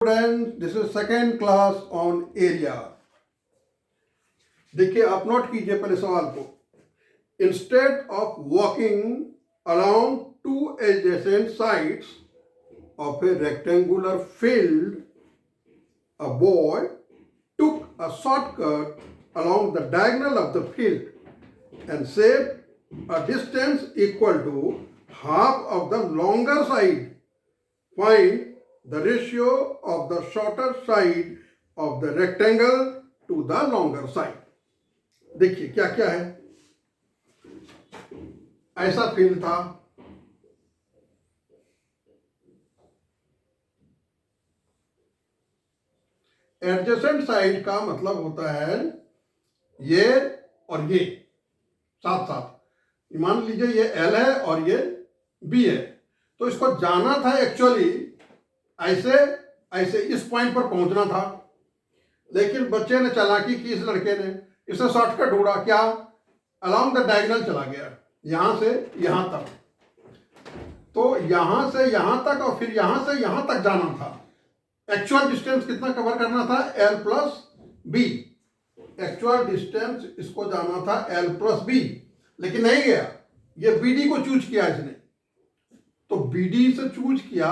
Student, this is second class on area. देखिए, आप note कीजिए पहले सवाल को। Instead of walking along two adjacent sides of a rectangular field, a boy took a shortcut along the diagonal of the field and saved a distance equal to half of the longer side. Find the ratio of the shorter side of the rectangle to the longer side. देखिए क्या क्या है। ऐसा field था, adjacent side का मतलब होता है ये और ये साथ साथ। मान लीजिए ये L है और ये B है, तो इसको जाना था एक्चुअली ऐसे ऐसे इस पॉइंट पर पहुंचना था, लेकिन बच्चे ने चालाकी की, इस लड़के ने इसे शॉर्टकट ढूंढा। क्या? अलोंग द डायगोनल चला गया, यहां से यहां तक। तो यहां से यहां तक और फिर यहां से यहां तक जाना था। एक्चुअल डिस्टेंस कितना कवर करना था? L plus B. Actual distance इसको जाना था L प्लस बी, लेकिन नहीं गया। ये BD को चूज किया इसने, तो BD से चूज किया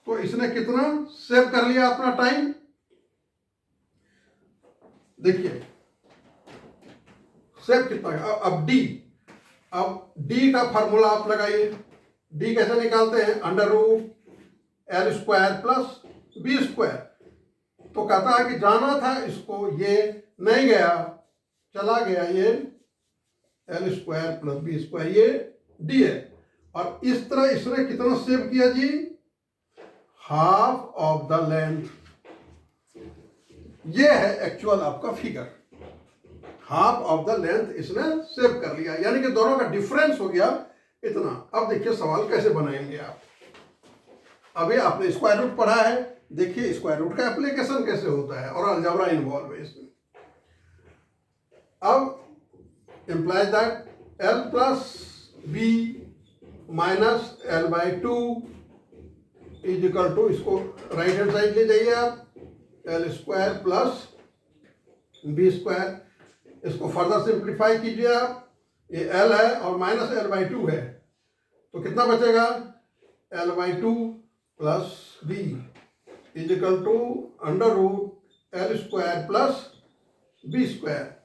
तो इसने कितना सेव कर लिया अपना टाइम। देखिए सेव कितना है। अब D का फॉर्मूला आप लगाइए। D कैसे निकालते हैं? Under root L square plus B square. तो कहता है कि जाना था इसको, ये नहीं गया, चला गया ये L square plus B square, ये D है। और इस तरह इसने कितना सेव किया जी? Half of the length. ये है एक्चुअल आपका figure. Half of the length इसने सेव कर लिया, यानी कि दोनों का डिफरेंस हो गया इतना। अब देखिए सवाल कैसे बनाएंगे आप। अभी आपने स्क्वायर रूट पढ़ा है, देखिए स्क्वायर रूट का एप्लीकेशन कैसे होता है और अलजेब्रा इन्वॉल्व है इसमें। अब implies that L plus B minus L by two is equal to, इसको राइट हैंड साइड ले जाइए आप, L square plus B square. इसको फर्दर सिंप्लीफाई कीजिए आप। ये L है और माइनस L बाई टू है, तो कितना बचेगा? L by two plus B is equal to under root L square plus B square.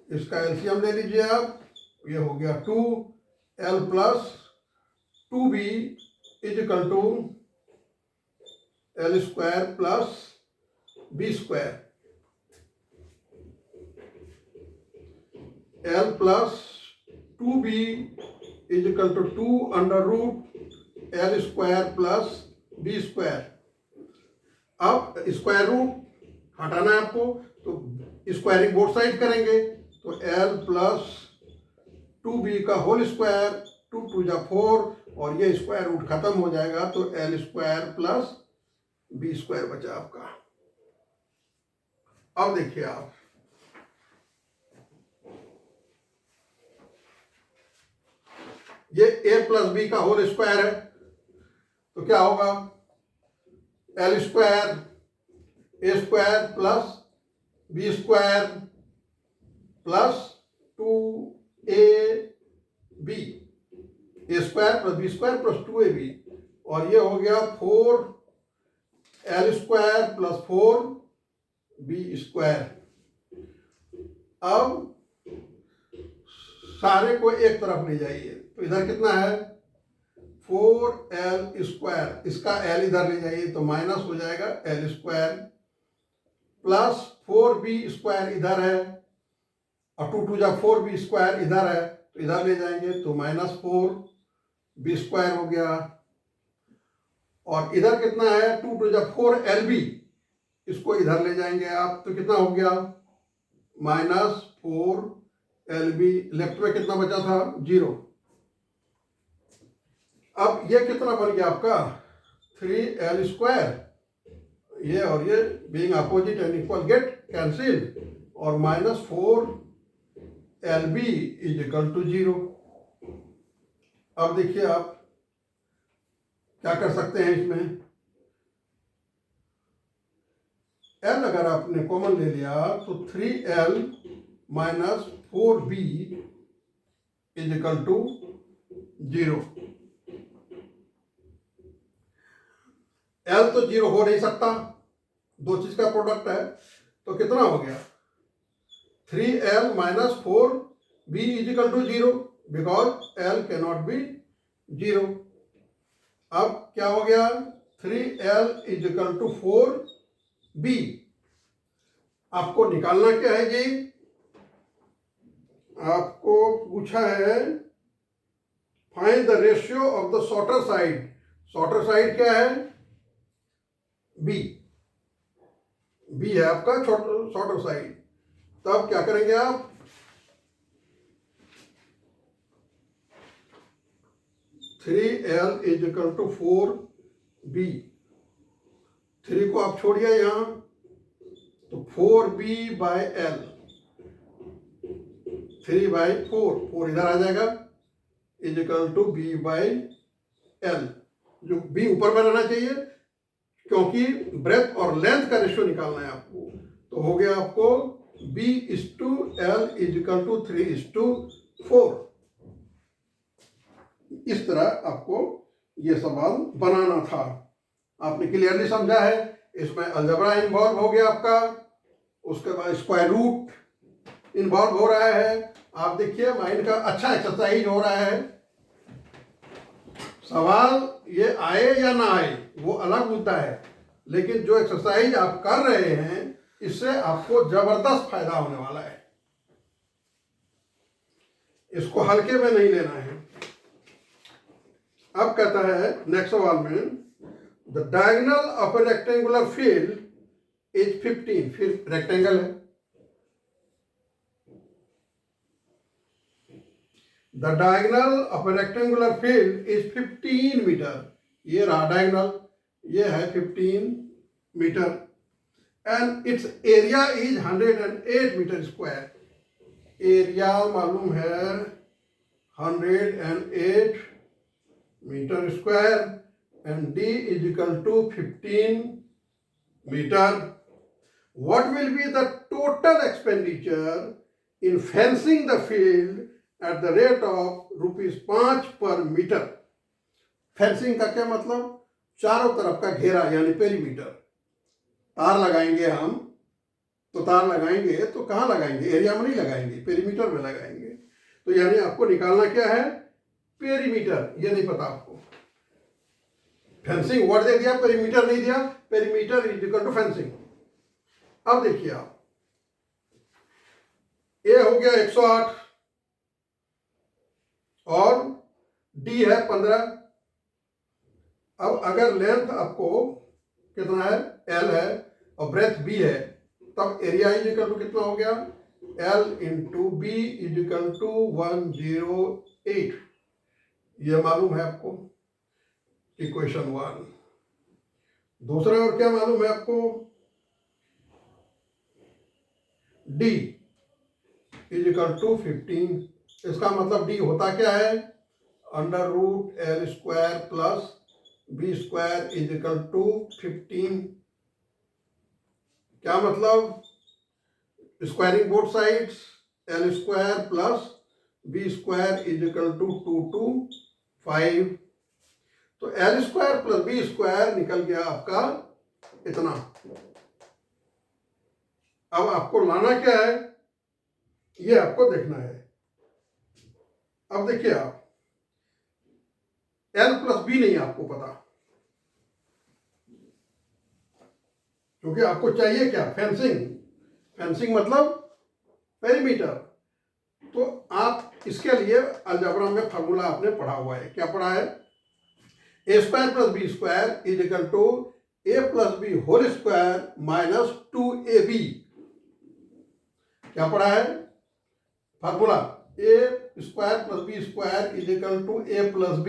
इसका एलसीएम ले लीजिए आप, ये हो गया 2L plus 2B is equal to L square plus B square. L plus 2B is equal to 2 under root L square plus B square. अब square root हटाना है आपको, तो स्क्वायरिंग बोथ साइड करेंगे, तो L प्लस 2B का whole square, 2 to जा 4, और ये स्क्वायर रूट खत्म हो जाएगा, तो L square plus B square बचा आपका। अब देखिए आप, ये A प्लस बी का होल स्क्वायर है, तो क्या होगा? L square A square plus B square plus 2AB, A square plus B square plus 2AB, और ये हो गया 4L square plus 4B square. अब सारे को एक तरफ ले जाइए, तो इधर कितना है? 4L स्क्वायर, इसका L इधर ले जाइए तो माइनस हो जाएगा L square, plus 4B square इधर है, और 2 टू जा 4B स्क्वायर इधर है, तो इधर ले जाएंगे तो माइनस 4B स्क्वायर हो गया। और इधर कितना है? 2 टू जा 4LB, इसको इधर ले जाएंगे आप, तो कितना हो गया? Minus 4LB। लेफ्ट में कितना बचा था? 0। अब ये कितना बन गया आपका? 3L square. ये और ये being opposite and equal get cancel, और minus 4LB is equal to 0। अब देखिए आप क्या कर सकते हैं इसमें। एल अगर आपने कॉमन ले लिया तो 3L minus 4B is equal to 0। L तो 0 हो नहीं सकता, दो चीज का प्रोडक्ट है, तो कितना हो गया 3L minus 4B is equal to 0 because L can not be 0। अब क्या हो गया 3L is equal to 4B। आपको निकालना क्या है जी, आपको पूछा है find the ratio of the shorter side. Shorter side क्या है B, B है आपका शॉर्टर साइड। तब क्या करेंगे आप 3L is equal to 4B। 3 को आप छोड़िए यहां, तो 4B बाय L, 3 बाई 4 इधर आ जाएगा is equal to B by L। जो B ऊपर में रहना चाहिए क्योंकि ब्रेथ और लेंथ का रेशियो निकालना है आपको। तो हो गया आपको B/L इज इक्वल टू 3/4। इस तरह आपको ये सवाल बनाना था। आपने क्लियरली समझा है, इसमें अलजेब्रा इन्वॉल्व हो गया आपका, उसके बाद स्क्वायर रूट इन्वॉल्व हो रहा है। आप देखिए माइंड का अच्छा एक्सरसाइज हो रहा है। सवाल ये आए या ना आए वो अलग मुद्दा है, लेकिन जो एक्सरसाइज आप कर रहे हैं इससे आपको जबरदस्त फायदा होने वाला है। इसको हल्के में नहीं लेना है। अब कहता है नेक्स्ट सवाल में the diagonal of a rectangular field is 15। फिर रेक्टेंगल है, the diagonal of a rectangular field is 15 metre. ये रहा डायगोनल, ये है 15 metre and its area is 108 metre square. Area मालूम है 108 metre square and D is equal to 15 metre. What will be the total expenditure in fencing the field at the rate of ₹5 per meter? Fencing का क्या मतलब, चारों तरफ का घेरा यानी पेरीमीटर। तार लगाएंगे हम, तो तार लगाएंगे तो कहाँ लगाएंगे, एरिया में नहीं लगाएंगे, पेरीमीटर में लगाएंगे। तो यानी आपको निकालना क्या है पेरीमीटर। ये नहीं पता आपको, फेंसिंग वर्ड दे दिया, पेरीमीटर नहीं दिया। Perimeter is equal to fencing. अब देखिए आप, ए हो गया 108 और D है 15। अब अगर लेंथ आपको कितना है L है और ब्रेथ B है, तब एरिया इज इक्वल टू कितना हो गया L into B is equal to 108। ये मालूम है आपको इक्वेशन 1। दूसरा और क्या मालूम है आपको, D इज इक्वल टू 15। इसका मतलब D होता क्या है √L² plus B² is equal to 15। क्या मतलब, squaring both sides, L² plus B² is equal to 2 to 5। तो L² प्लस B² निकल गया आपका इतना। अब आपको लाना क्या है ये आपको देखना है। अब देखिए आप, L प्लस B नहीं आपको पता, क्योंकि आपको चाहिए क्या फेंसिंग। फेंसिंग मतलब पेरीमीटर। तो आप इसके लिए अलजेब्रा में फार्मूला आपने पढ़ा हुआ है। क्या पढ़ा है, A² plus B² is equal to A plus B whole square minus 2AB। क्या पढ़ा है formula, A² plus B² is equal to A plus B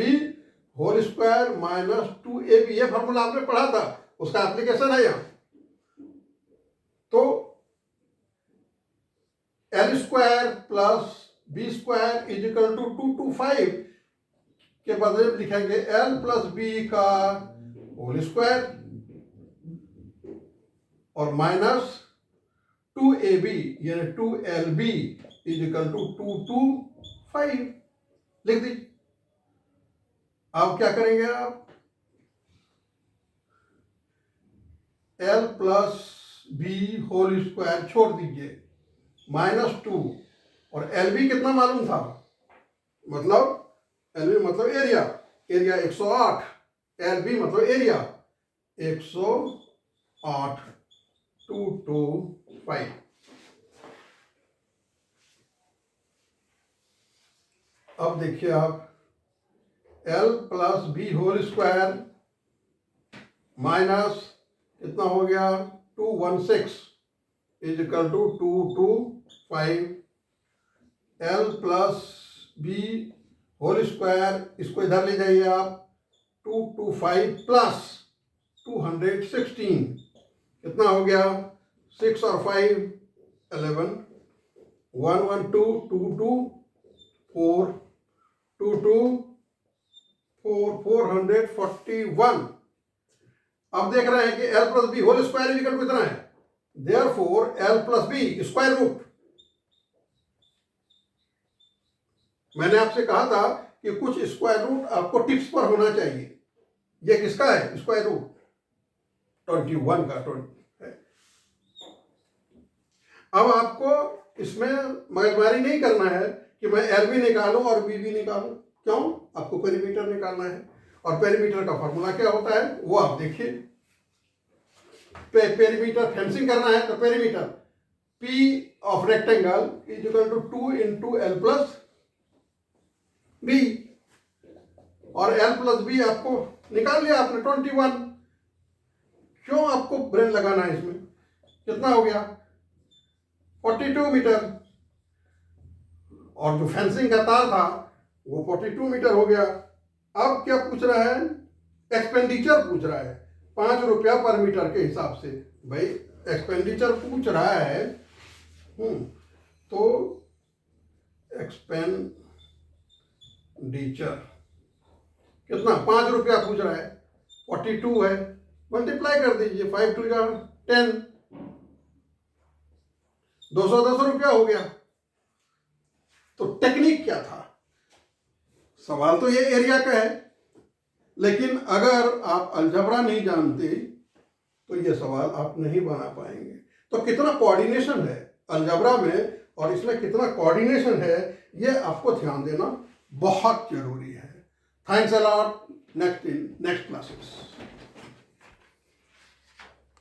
whole square minus 2AB। ये फार्मूला आपने पढ़ा था, उसका एप्लीकेशन है यहाँ। तो L² plus B² is equal to 2 to 5 के बदले में लिखेंगे L प्लस B का होल स्क्वायर। और माइनस 2ab यानी 2lb इज इक्वल टू 225 लिख दीजिए। अब क्या करेंगे आप, l plus B whole square छोड़ दीजिए, -2 और LB कितना मालूम था, मतलब LB मतलब एरिया, एरिया 108, LB मतलब एरिया 108, 225। अब देखिए आप, L plus B whole square minus कितना हो गया 216 is equal to 225। L plus B whole square, इसको इधर ले जाइए आप, 225 प्लस 216 कितना हो गया, 6 और 5 11, 112 22 4 22 4 441। अब देख रहे हैं कि L plus B whole square equal to कितना है, therefore L plus B square root. मैंने आपसे कहा था कि कुछ स्क्वायर रूट आपको टिप्स पर होना चाहिए। ये किसका है स्क्वायर रूट, 21 का 20 है। अब आपको इसमें मगजमारी नहीं करना है कि मैं एल भी निकालूं और बी भी निकालूं, क्यों, आपको पेरीमीटर निकालना है। और पेरीमीटर का फॉर्मूला क्या होता है वो आप देखिए। पेरीमीटर फेंसिंग करना है तो perimeter P of rectangle is equal to 2 into L plus B, और L प्लस बी आपको निकाल लिया आपने 21। क्यों आपको ब्रेन लगाना है इसमें, कितना हो गया 42 मीटर, और जो फेंसिंग का तार था वो 42 मीटर हो गया। अब क्या पूछ रहा है, एक्सपेंडिचर पूछ रहा है, 5 रुपया पर मीटर के हिसाब से। भाई एक्सपेंडिचर पूछ रहा है, तो एक्सपेंडिचर कितना 5 रुपया पूछ रहा है, 42 है, मल्टीप्लाई कर दीजिए, 5 टू 10, 210 रुपया हो गया। तो टेक्निक क्या था, सवाल तो ये एरिया का है, लेकिन अगर आप अलजबरा नहीं जानते तो ये सवाल आप नहीं बना पाएंगे। तो कितना कोऑर्डिनेशन है अलजबरा में और इसमें कितना कोऑर्डिनेशन है, ये आपको ध्यान देना बहुत जरूरी है। Thanks a lot, next classes.